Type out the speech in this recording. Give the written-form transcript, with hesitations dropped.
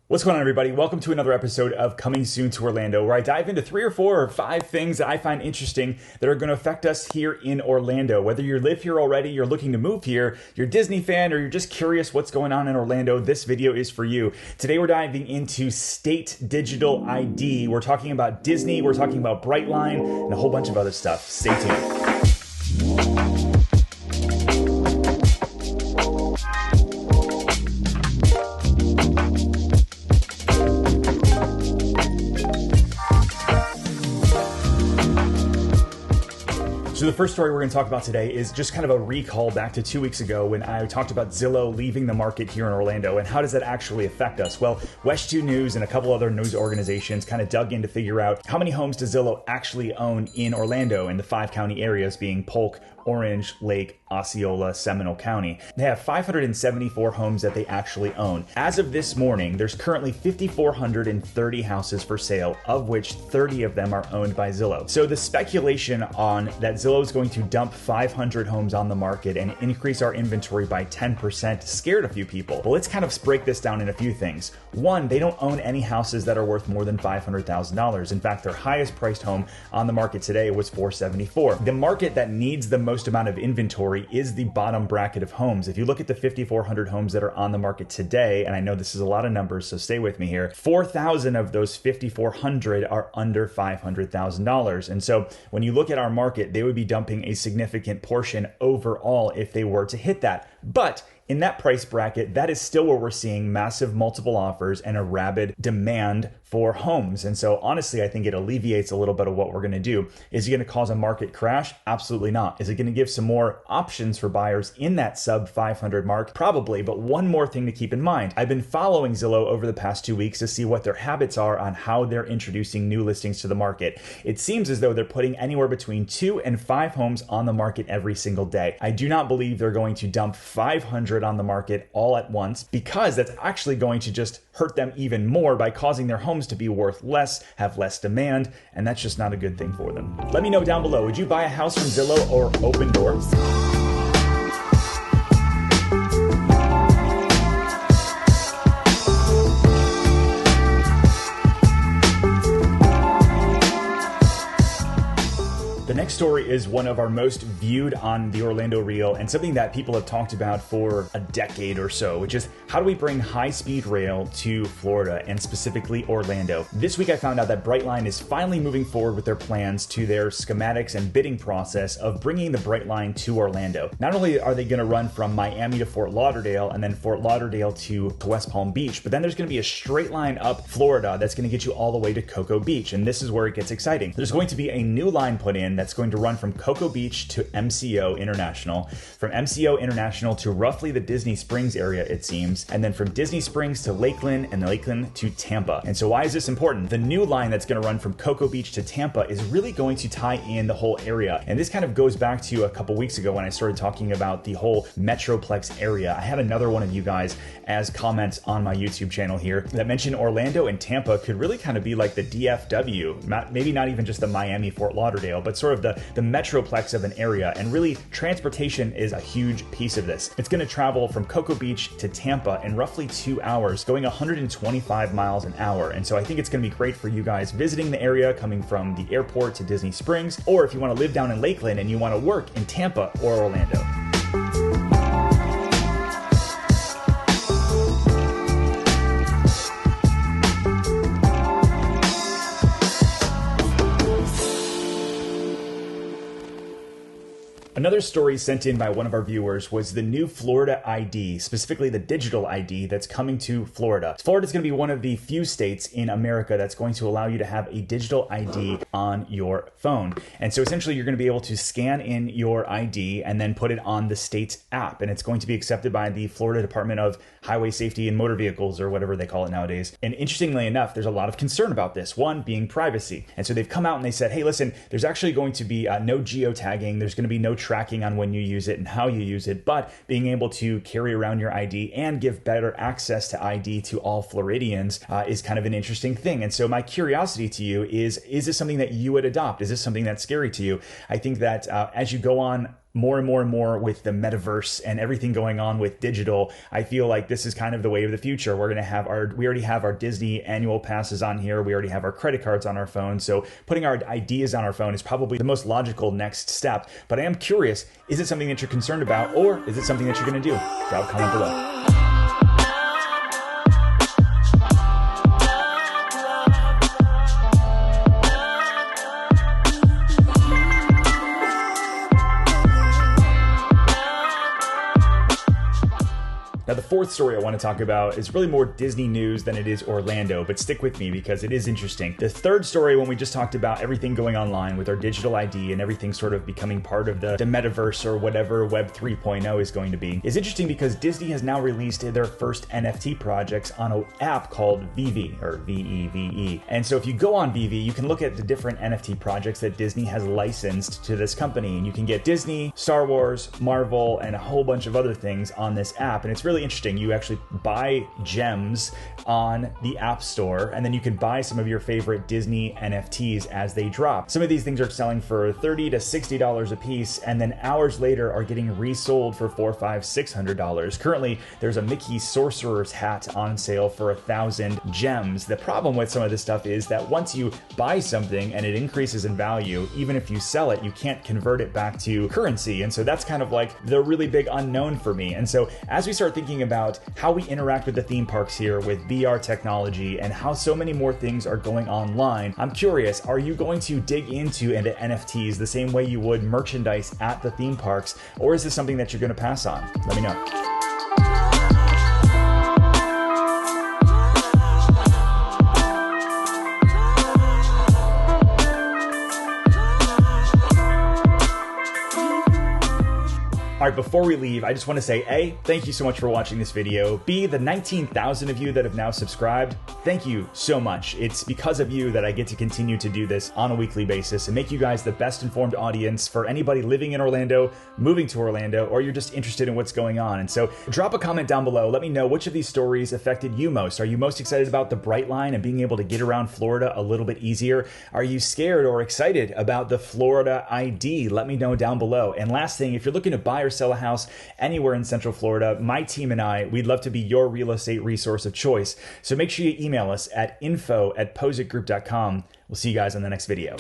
What's going on, everybody? Welcome to another episode of Coming Soon to Orlando, where I dive into 3 or 4 or 5 things that I find interesting that are going to affect us here in Orlando. Whether you live here already, you're looking to move here, you're a Disney fan, or you're just curious what's going on in Orlando, this video is for you. Today, we're diving into state digital ID. We're talking about Disney, we're talking about Brighline, and a whole bunch of other stuff. Stay tuned. So the first story we're going to talk about today is just kind of a recall back to 2 weeks ago when I talked about Zillow leaving the market here in Orlando, and how does that actually affect us? Well, WESH2 News and a couple other news organizations kind of dug in to figure out how many homes does Zillow actually own in Orlando in the 5 county areas being Polk, Orange, Lake, Osceola, Seminole County. They have 574 homes that they actually own. As of this morning, there's currently 5,430 houses for sale, of which 30 of them are owned by Zillow. So the speculation on that Zillow is going to dump 500 homes on the market and increase our inventory by 10% scared a few people. Well, let's kind of break this down in a few things. One, they don't own any houses that are worth more than $500,000. In fact, their highest priced home on the market today was $474,000. The market that needs the most amount of inventory is the bottom bracket of homes. If you look at the 5,400 homes that are on the market today, and I know this is a lot of numbers, so stay with me here, 4,000 of those 5,400 are under $500,000. And so when you look at our market, they would be dumping a significant portion overall if they were to hit that. But in that price bracket, that is still where we're seeing massive multiple offers and a rabid demand for homes. And so honestly, I think it alleviates a little bit of what we're going to do. Is it going to cause a market crash? Absolutely not. Is it going to give some more options for buyers in that sub 500 mark? Probably. But one more thing to keep in mind. I've been following Zillow over the past 2 weeks to see what their habits are on how they're introducing new listings to the market. It seems as though they're putting anywhere between 2 and 5 homes on the market every single day. I do not believe they're going to dump 500 on the market all at once, because that's actually going to just hurt them even more by causing their homes to be worth less, have less demand, and that's just not a good thing for them. Let me know down below, would you buy a house from Zillow or Open Doors? The next story is one of our most viewed on the Orlando Reel, and something that people have talked about for a decade or so, which is how do we bring high-speed rail to Florida, and specifically Orlando? This week I found out that Brighline is finally moving forward with their plans to their schematics and bidding process of bringing the Brighline to Orlando. Not only are they going to run from Miami to Fort Lauderdale and then Fort Lauderdale to West Palm Beach, but then there's going to be a straight line up Florida that's going to get you all the way to Cocoa Beach, and this is where it gets exciting. There's going to be a new line put in that's going to run from Cocoa Beach to MCO International, from MCO International to roughly the Disney Springs area, it seems, and then from Disney Springs to Lakeland, and Lakeland to Tampa. And so why is this important? The new line that's going to run from Cocoa Beach to Tampa is really going to tie in the whole area. And this kind of goes back to a couple weeks ago when I started talking about the whole Metroplex area. I had another one of you guys as comments on my YouTube channel here that mentioned Orlando and Tampa could really kind of be like the DFW, maybe not even just the Miami, Fort Lauderdale, but sort of the Metroplex of an area. And really, transportation is a huge piece of this. It's going to travel from Cocoa Beach to Tampa in roughly 2 hours, going 125 miles an hour. And so I think it's going to be great for you guys visiting the area, coming from the airport to Disney Springs, or if you want to live down in Lakeland and you want to work in Tampa or Orlando. Another story sent in by one of our viewers was the new Florida ID, specifically the digital ID that's coming to Florida. Florida is going to be one of the few states in America that's going to allow you to have a digital ID on your phone. And so essentially you're going to be able to scan in your ID and then put it on the state's app. And it's going to be accepted by the Florida Department of Highway Safety and Motor Vehicles, or whatever they call it nowadays. And interestingly enough, there's a lot of concern about this. One being privacy. And so they've come out and they said, hey, listen, there's actually going to be no geotagging. There's going to be no tracking on when you use it and how you use it, but being able to carry around your ID and give better access to ID to all Floridians is kind of an interesting thing. And so my curiosity to you is this something that you would adopt? Is this something that's scary to you? I think that as you go on more and more and more with the metaverse and everything going on with digital, I feel like this is kind of the way of the future. We already have our Disney annual passes on here. We already have our credit cards on our phone. So putting our ideas on our phone is probably the most logical next step. But I am curious, is it something that you're concerned about, or is it something that you're going to do? Drop a comment below. Now, the fourth story I want to talk about is really more Disney news than it is Orlando, but stick with me because it is interesting. The third story, when we just talked about everything going online with our digital ID and everything sort of becoming part of the metaverse or whatever Web 3.0 is going to be, is interesting because Disney has now released their first NFT projects on an app called Vivi, or VEVE. And so if you go on Vivi, you can look at the different NFT projects that Disney has licensed to this company, and you can get Disney, Star Wars, Marvel, and a whole bunch of other things on this app. And it's really interesting. You actually buy gems on the App Store, and then you can buy some of your favorite Disney NFTs as they drop. Some of these things are selling for $30 to $60 a piece, and then hours later are getting resold for $400, $500, $600. Currently, there's a Mickey Sorcerer's hat on sale for 1,000 gems. The problem with some of this stuff is that once you buy something and it increases in value, even if you sell it, you can't convert it back to currency. And so that's kind of like the really big unknown for me. And so as we start thinking about how we interact with the theme parks here with VR technology and how so many more things are going online, I'm curious, are you going to dig into NFTs the same way you would merchandise at the theme parks, or is this something that you're going to pass on? Let me know. All right, before we leave, I just want to say, A, thank you so much for watching this video. B, the 19,000 of you that have now subscribed, thank you so much. It's because of you that I get to continue to do this on a weekly basis and make you guys the best informed audience for anybody living in Orlando, moving to Orlando, or you're just interested in what's going on. And so drop a comment down below. Let me know which of these stories affected you most. Are you most excited about the Brighline and being able to get around Florida a little bit easier? Are you scared or excited about the Florida ID? Let me know down below. And last thing, if you're looking to buy or sell a house anywhere in Central Florida, my team and I, we'd love to be your real estate resource of choice. So make sure you email us at info@pozekgroup.com. We'll see you guys on the next video.